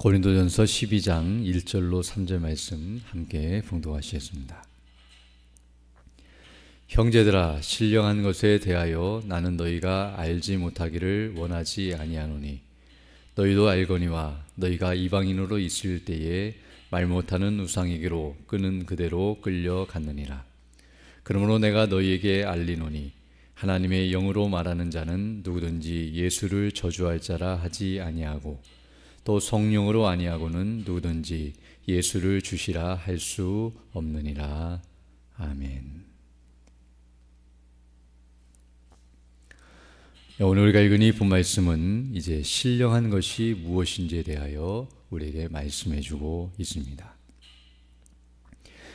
고린도전서 12장 1절로 3절 말씀 함께 봉독하시겠습니다. 형제들아, 신령한 것에 대하여 나는 너희가 알지 못하기를 원하지 아니하노니 너희도 알거니와 너희가 이방인으로 있을 때에 말 못하는 우상에게로 끄는 그대로 끌려갔느니라. 그러므로 내가 너희에게 알리노니 하나님의 영으로 말하는 자는 누구든지 예수를 저주할 자라 하지 아니하고 또 성령으로 아니하고는 누구든지 예수를 주시라 할 수 없느니라. 아멘. 오늘 우리가 읽은 이 본 말씀은 이제 신령한 것이 무엇인지에 대하여 우리에게 말씀해 주고 있습니다.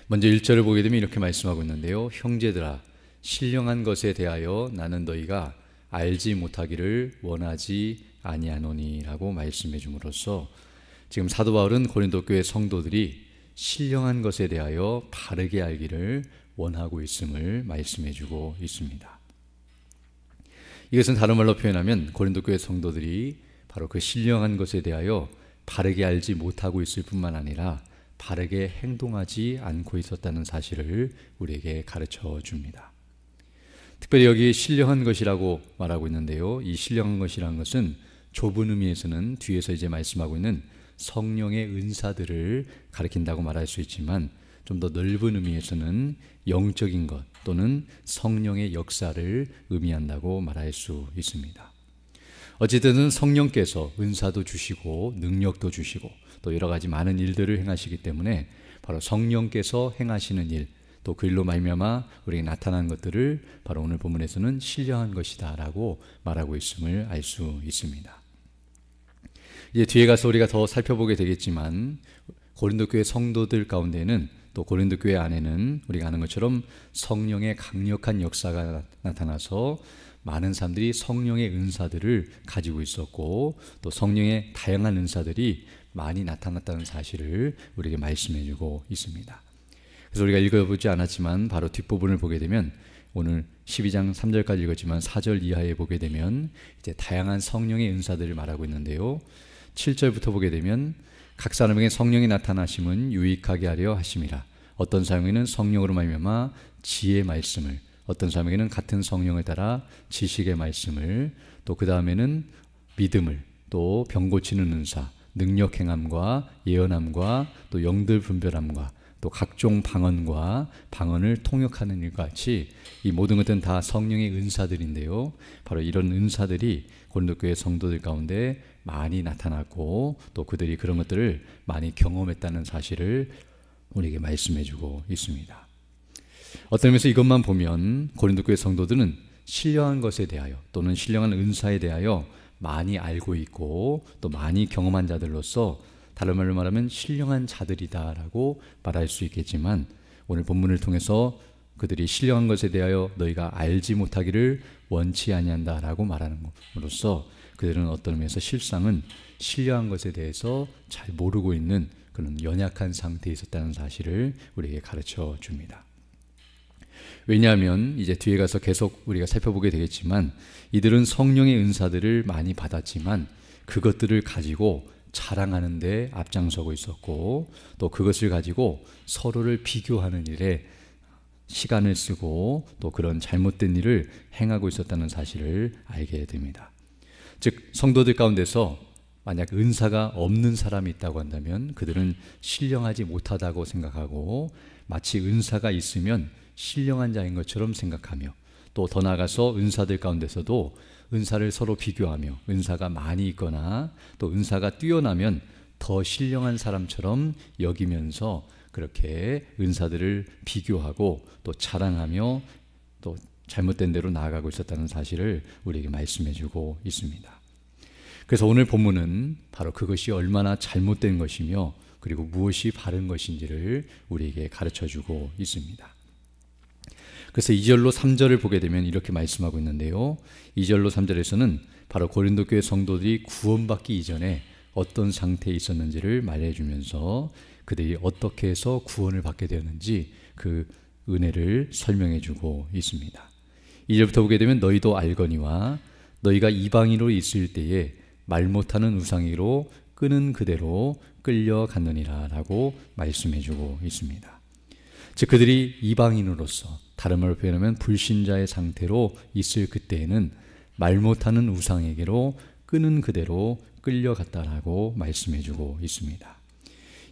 먼저 1절을 보게 되면 이렇게 말씀하고 있는데요. 형제들아, 신령한 것에 대하여 나는 너희가 알지 못하기를 원하지 아니하노니 라고 말씀해 줌으로써 지금 사도 바울은 고린도 교회 성도들이 신령한 것에 대하여 바르게 알기를 원하고 있음을 말씀해 주고 있습니다. 이것은 다른 말로 표현하면 고린도 교회 성도들이 바로 그 신령한 것에 대하여 바르게 알지 못하고 있을 뿐만 아니라 바르게 행동하지 않고 있었다는 사실을 우리에게 가르쳐 줍니다. 특별히 여기 신령한 것이라고 말하고 있는데요. 이 신령한 것이라는 것은 좁은 의미에서는 뒤에서 이제 말씀하고 있는 성령의 은사들을 가리킨다고 말할 수 있지만 좀 더 넓은 의미에서는 영적인 것 또는 성령의 역사를 의미한다고 말할 수 있습니다. 어쨌든 성령께서 은사도 주시고 능력도 주시고 또 여러 가지 많은 일들을 행하시기 때문에 바로 성령께서 행하시는 일, 또 그 일로 말미암아 우리에게 나타난 것들을 바로 오늘 본문에서는 신령한 것이다 라고 말하고 있음을 알 수 있습니다. 이제 뒤에 가서 우리가 더 살펴보게 되겠지만 고린도 교회 성도들 가운데는 또 고린도 교회 안에는 우리가 아는 것처럼 성령의 강력한 역사가 나타나서 많은 사람들이 성령의 은사들을 가지고 있었고 또 성령의 다양한 은사들이 많이 나타났다는 사실을 우리에게 말씀해 주고 있습니다. 그래서 우리가 읽어보지 않았지만 바로 뒷부분을 보게 되면 오늘 12장 3절까지 읽었지만 4절 이하에 보게 되면 이제 다양한 성령의 은사들을 말하고 있는데요. 7절부터 보게 되면 각 사람에게 성령이 나타나심은 유익하게 하려 하심이라. 어떤 사람에게는 성령으로 말미암아 지혜의 말씀을, 어떤 사람에게는 같은 성령을 따라 지식의 말씀을, 또 그 다음에는 믿음을, 또 병 고치는 은사, 능력 행함과 예언함과 또 영들 분별함과 또 각종 방언과 방언을 통역하는 일과 같이 이 모든 것들은 다 성령의 은사들인데요. 바로 이런 은사들이 고린도 교회 성도들 가운데 많이 나타났고 또 그들이 그런 것들을 많이 경험했다는 사실을 우리에게 말씀해 주고 있습니다. 어떤 의미에서 이것만 보면 고린도 교회 성도들은 신령한 것에 대하여 또는 신령한 은사에 대하여 많이 알고 있고 또 많이 경험한 자들로서 다른 말로 말하면 신령한 자들이다라고 말할 수 있겠지만 오늘 본문을 통해서 그들이 신령한 것에 대하여 너희가 알지 못하기를 원치 아니한다라고 말하는 것으로써 그들은 어떤 의미에서 실상은 신령한 것에 대해서 잘 모르고 있는 그런 연약한 상태에 있었다는 사실을 우리에게 가르쳐 줍니다. 왜냐하면 이제 뒤에 가서 계속 우리가 살펴보게 되겠지만 이들은 성령의 은사들을 많이 받았지만 그것들을 가지고 자랑하는 데 앞장서고 있었고 또 그것을 가지고 서로를 비교하는 일에 시간을 쓰고 또 그런 잘못된 일을 행하고 있었다는 사실을 알게 됩니다. 즉 성도들 가운데서 만약 은사가 없는 사람이 있다고 한다면 그들은 신령하지 못하다고 생각하고 마치 은사가 있으면 신령한 자인 것처럼 생각하며 또 더 나아가서 은사들 가운데서도 은사를 서로 비교하며 은사가 많이 있거나 또 은사가 뛰어나면 더 신령한 사람처럼 여기면서 그렇게 은사들을 비교하고 또 자랑하며 또 잘못된 대로 나아가고 있었다는 사실을 우리에게 말씀해 주고 있습니다. 그래서 오늘 본문은 바로 그것이 얼마나 잘못된 것이며 그리고 무엇이 바른 것인지를 우리에게 가르쳐 주고 있습니다. 그래서 2절로 3절을 보게 되면 이렇게 말씀하고 있는데요. 2절로 3절에서는 바로 고린도 교회 성도들이 구원받기 이전에 어떤 상태에 있었는지를 말해주면서 그들이 어떻게 해서 구원을 받게 되었는지 그 은혜를 설명해 주고 있습니다. 2절부터 보게 되면 너희도 알거니와 너희가 이방인으로 있을 때에 말 못하는 우상이로 끄는 그대로 끌려갔느니라 라고 말씀해주고 있습니다. 즉 그들이 이방인으로서, 다른 말로 표현하면 불신자의 상태로 있을 그때에는 말 못하는 우상에게로 끄는 그대로 끌려갔다라고 말씀해주고 있습니다.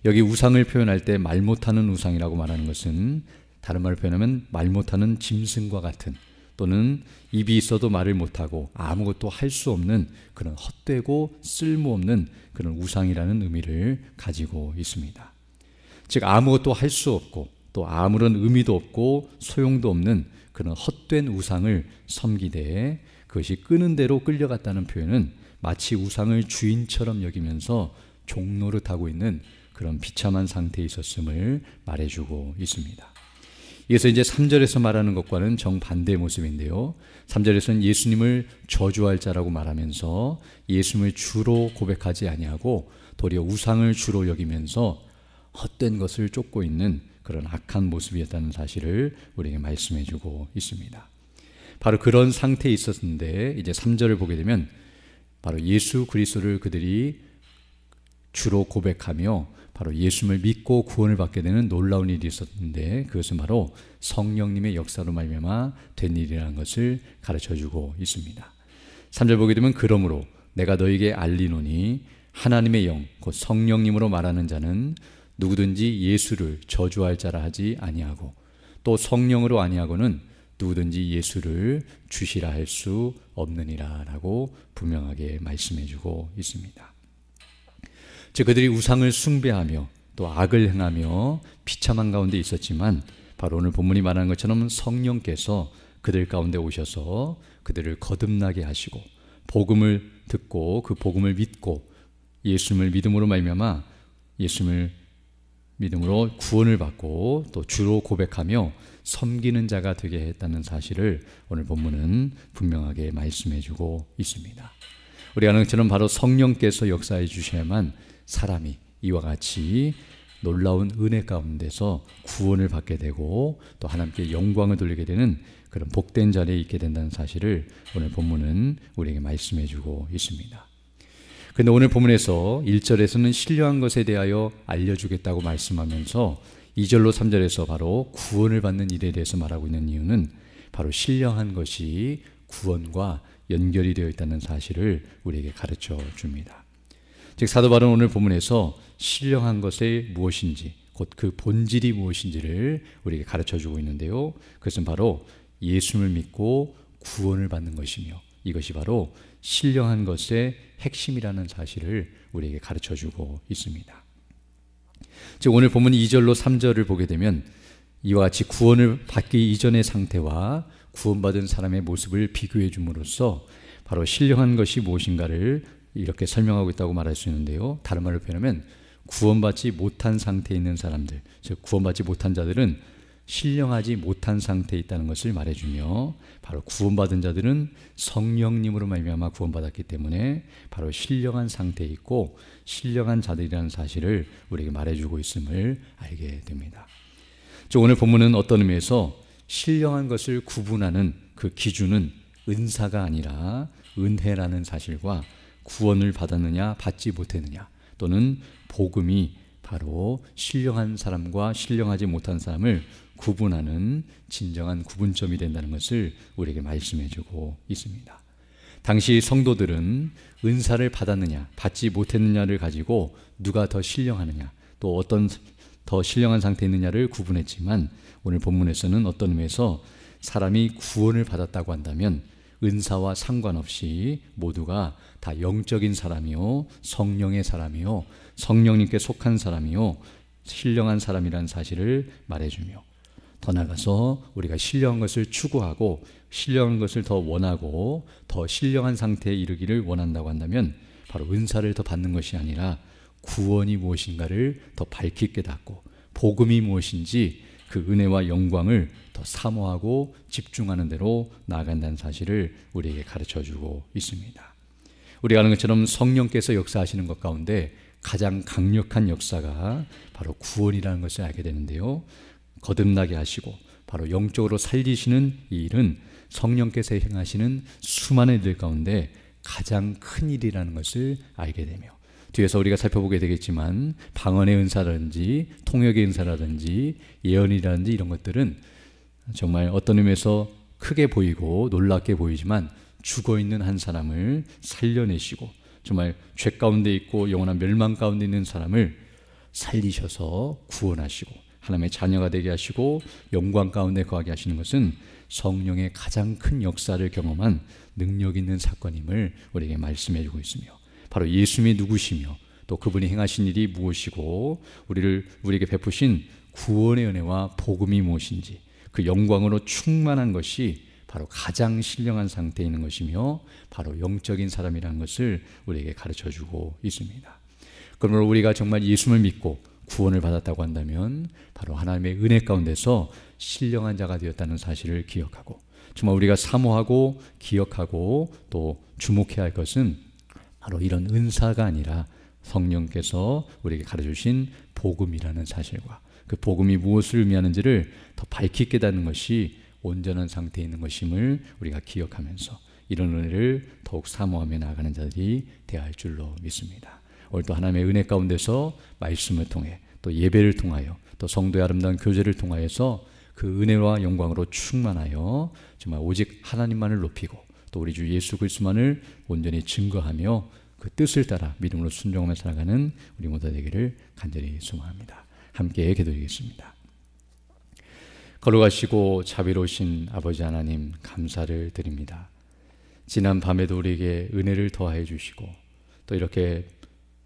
여기 우상을 표현할 때 말 못하는 우상이라고 말하는 것은 다른 말로 표현하면 말 못하는 짐승과 같은, 또는 입이 있어도 말을 못하고 아무것도 할 수 없는 그런 헛되고 쓸모없는 그런 우상이라는 의미를 가지고 있습니다. 즉 아무것도 할 수 없고 또 아무런 의미도 없고 소용도 없는 그런 헛된 우상을 섬기되 그것이 끄는 대로 끌려갔다는 표현은 마치 우상을 주인처럼 여기면서 종노릇하고 있는 그런 비참한 상태에 있었음을 말해주고 있습니다. 이어서 이제 3절에서 말하는 것과는 정반대의 모습인데요. 3절에서는 예수님을 저주할 자라고 말하면서 예수님을 주로 고백하지 아니하고 도리어 우상을 주로 여기면서 헛된 것을 쫓고 있는 그런 악한 모습이었다는 사실을 우리에게 말씀해주고 있습니다. 바로 그런 상태에 있었는데 이제 3절을 보게 되면 바로 예수 그리스도를 그들이 주로 고백하며 바로 예수님을 믿고 구원을 받게 되는 놀라운 일이 있었는데 그것은 바로 성령님의 역사로 말미암아 된 일이라는 것을 가르쳐주고 있습니다. 3절 보게 되면 그러므로 내가 너에게 알리노니 하나님의 영 곧 성령님으로 말하는 자는 누구든지 예수를 저주할 자라 하지 아니하고 또 성령으로 아니하고는 누구든지 예수를 주시라 할 수 없느니라 라고 분명하게 말씀해주고 있습니다. 즉 그들이 우상을 숭배하며 또 악을 행하며 비참한 가운데 있었지만 바로 오늘 본문이 말하는 것처럼 성령께서 그들 가운데 오셔서 그들을 거듭나게 하시고 복음을 듣고 그 복음을 믿고 예수님을 믿음으로 말미암아 예수님을 믿음으로 구원을 받고 또 주로 고백하며 섬기는 자가 되게 했다는 사실을 오늘 본문은 분명하게 말씀해주고 있습니다. 우리가 아는 것처럼 바로 성령께서 역사해 주셔야만 사람이 이와 같이 놀라운 은혜 가운데서 구원을 받게 되고 또 하나님께 영광을 돌리게 되는 그런 복된 자리에 있게 된다는 사실을 오늘 본문은 우리에게 말씀해주고 있습니다. 그런데 오늘 본문에서 1절에서는 신령한 것에 대하여 알려주겠다고 말씀하면서 2절로 3절에서 바로 구원을 받는 일에 대해서 말하고 있는 이유는 바로 신령한 것이 구원과 연결이 되어 있다는 사실을 우리에게 가르쳐 줍니다. 즉 사도 바울은 오늘 본문에서 신령한 것이 무엇인지 곧 그 본질이 무엇인지를 우리에게 가르쳐주고 있는데요. 그것은 바로 예수를 믿고 구원을 받는 것이며 이것이 바로 신령한 것의 핵심이라는 사실을 우리에게 가르쳐주고 있습니다. 즉 오늘 본문 2절로 3절을 보게 되면 이와 같이 구원을 받기 이전의 상태와 구원받은 사람의 모습을 비교해 줌으로써 바로 신령한 것이 무엇인가를 이렇게 설명하고 있다고 말할 수 있는데요. 다른 말로 표현하면 구원받지 못한 상태에 있는 사람들, 즉 구원받지 못한 자들은 신령하지 못한 상태에 있다는 것을 말해주며 바로 구원받은 자들은 성령님으로 말미암아 구원받았기 때문에 바로 신령한 상태에 있고 신령한 자들이라는 사실을 우리에게 말해주고 있음을 알게 됩니다. 즉 오늘 본문은 어떤 의미에서 신령한 것을 구분하는 그 기준은 은사가 아니라 은혜라는 사실과 구원을 받았느냐 받지 못했느냐 또는 복음이 바로 신령한 사람과 신령하지 못한 사람을 구분하는 진정한 구분점이 된다는 것을 우리에게 말씀해주고 있습니다. 당시 성도들은 은사를 받았느냐 받지 못했느냐를 가지고 누가 더 신령하느냐 또 어떤 더 신령한 상태에 있느냐를 구분했지만 오늘 본문에서는 어떤 의미에서 사람이 구원을 받았다고 한다면 은사와 상관없이 모두가 다 영적인 사람이요 성령의 사람이요 성령님께 속한 사람이요 신령한 사람이라는 사실을 말해주며 더 나아가서 우리가 신령한 것을 추구하고 신령한 것을 더 원하고 더 신령한 상태에 이르기를 원한다고 한다면 바로 은사를 더 받는 것이 아니라 구원이 무엇인가를 더 밝히 깨닫고 복음이 무엇인지 그 은혜와 영광을 더 사모하고 집중하는 대로 나아간다는 사실을 우리에게 가르쳐주고 있습니다. 우리가 아는 것처럼 성령께서 역사하시는 것 가운데 가장 강력한 역사가 바로 구원이라는 것을 알게 되는데요. 거듭나게 하시고 바로 영적으로 살리시는 이 일은 성령께서 행하시는 수많은 일들 가운데 가장 큰 일이라는 것을 알게 되며 뒤에서 우리가 살펴보게 되겠지만 방언의 은사라든지 통역의 은사라든지 예언이라든지 이런 것들은 정말 어떤 의미에서 크게 보이고 놀랍게 보이지만 죽어있는 한 사람을 살려내시고 정말 죄 가운데 있고 영원한 멸망 가운데 있는 사람을 살리셔서 구원하시고 하나님의 자녀가 되게 하시고 영광 가운데 거하게 하시는 것은 성령의 가장 큰 역사를 경험한 능력 있는 사건임을 우리에게 말씀해 주고 있으며, 바로 예수님이 누구시며 또 그분이 행하신 일이 무엇이고 우리에게 베푸신 구원의 은혜와 복음이 무엇인지, 그 영광으로 충만한 것이 바로 가장 신령한 상태에 있는 것이며 바로 영적인 사람이라는 것을 우리에게 가르쳐주고 있습니다. 그러므로 우리가 정말 예수를 믿고 구원을 받았다고 한다면 바로 하나님의 은혜 가운데서 신령한 자가 되었다는 사실을 기억하고, 정말 우리가 사모하고 기억하고 또 주목해야 할 것은 바로 이런 은사가 아니라 성령께서 우리에게 가르쳐주신 복음이라는 사실과 그 복음이 무엇을 의미하는지를 더 밝히 깨닫는 것이 온전한 상태에 있는 것임을 우리가 기억하면서 이런 은혜를 더욱 사모하며 나아가는 자들이 되어야 할 줄로 믿습니다. 오늘 또 하나님의 은혜 가운데서 말씀을 통해 또 예배를 통하여 또 성도의 아름다운 교제를 통하여서 그 은혜와 영광으로 충만하여 정말 오직 하나님만을 높이고 또 우리 주 예수 그리스도만을 온전히 증거하며 그 뜻을 따라 믿음으로 순종하며 살아가는 우리 모두 되기를 간절히 소망합니다. 함께 기도드리겠습니다. 걸어가시고 자비로우신 아버지 하나님, 감사를 드립니다. 지난 밤에도 우리에게 은혜를 더하여 주시고 또 이렇게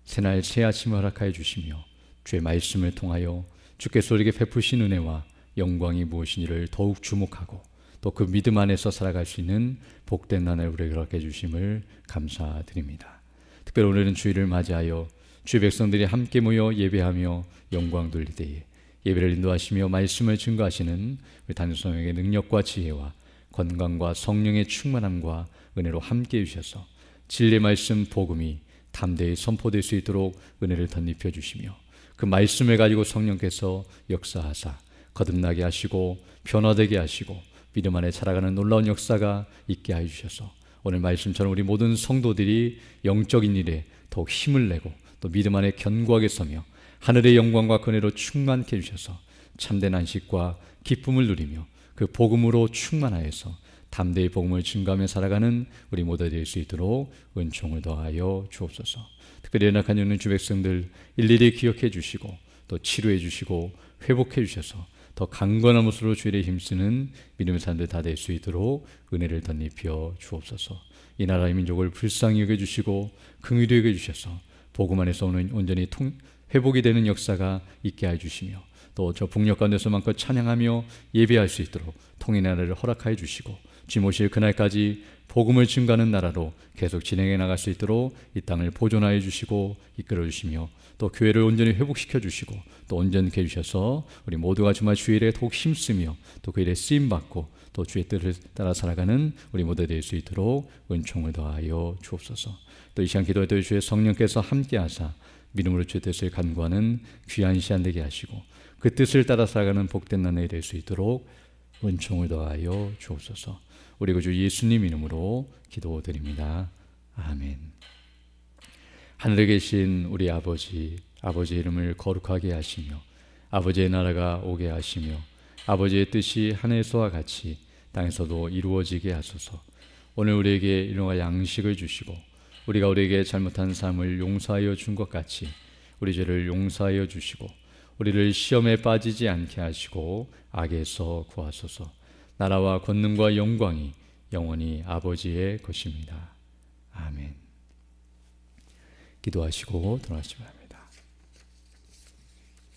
새날 새 아침을 허락하여 주시며 주의 말씀을 통하여 주께서 우리에게 베푸신 은혜와 영광이 무엇인지를 더욱 주목하고 또 그 믿음 안에서 살아갈 수 있는 복된 날을 우리에게 허락해 주심을 감사드립니다. 특별히 오늘은 주일을 맞이하여 주의 백성들이 함께 모여 예배하며 영광 돌릴 때에 예배를 인도하시며 말씀을 증거하시는 우리 단소명의 능력과 지혜와 건강과 성령의 충만함과 은혜로 함께 해주셔서 진리의 말씀 복음이 담대히 선포될 수 있도록 은혜를 덧입혀 주시며 그 말씀을 가지고 성령께서 역사하사 거듭나게 하시고 변화되게 하시고 믿음 안에 살아가는 놀라운 역사가 있게 하여 주셔서 오늘 말씀처럼 우리 모든 성도들이 영적인 일에 더욱 힘을 내고 또 믿음 안에 견고하게 서며 하늘의 영광과 은혜로 충만케 해주셔서 참된 안식과 기쁨을 누리며 그 복음으로 충만하여서 담대히 복음을 증거하며 살아가는 우리 모두 될 수 있도록 은총을 더하여 주옵소서. 특별히 연약한 있는 주 백성들 일일이 기억해 주시고 또 치료해 주시고 회복해 주셔서 더 강건한 모습으로 주의 일에 힘쓰는 믿음의 사람들 다 될 수 있도록 은혜를 덧입혀 주옵소서. 이 나라의 민족을 불쌍히 여겨주시고 긍휼히 여겨주셔서 복음 안에서 오는 온전히 회복이 되는 역사가 있게 해 주시며 또 저 북녘 가운데서 마음껏 찬양하며 예배할 수 있도록 통일의 나라를 허락하여 주시고 주님 오실 그날까지 복음을 증거하는 나라로 계속 진행해 나갈 수 있도록 이 땅을 보존하여 주시고 이끌어 주시며 또 교회를 온전히 회복시켜 주시고 또 온전케 해주셔서 우리 모두가 정말 주의 일에 더욱 힘쓰며 또 그 일에 쓰임받고 또 주의 뜻을 따라 살아가는 우리 모두 될 수 있도록 은총을 더하여 주옵소서. 또 이 시간 기도할 때 주의 성령께서 함께하사 믿음으로 주의 뜻을 간구하는 귀한 시간 되게 하시고 그 뜻을 따라 살아가는 복된 날이 될 수 있도록 은총을 더하여 주옵소서. 우리 구주 예수님 이름으로 기도드립니다. 아멘. 하늘에 계신 우리 아버지, 아버지의 이름을 거룩하게 하시며 아버지의 나라가 오게 하시며 아버지의 뜻이 하늘에서와 같이 땅에서도 이루어지게 하소서. 오늘 우리에게 일용할 양식을 주시고 우리가 우리에게 잘못한 삶을 용서하여 준 것 같이 우리 죄를 용서하여 주시고 우리를 시험에 빠지지 않게 하시고 악에서 구하소서. 나라와 권능과 영광이 영원히 아버지의 것입니다. 아멘. 기도하시고 돌아가시기 바랍니다.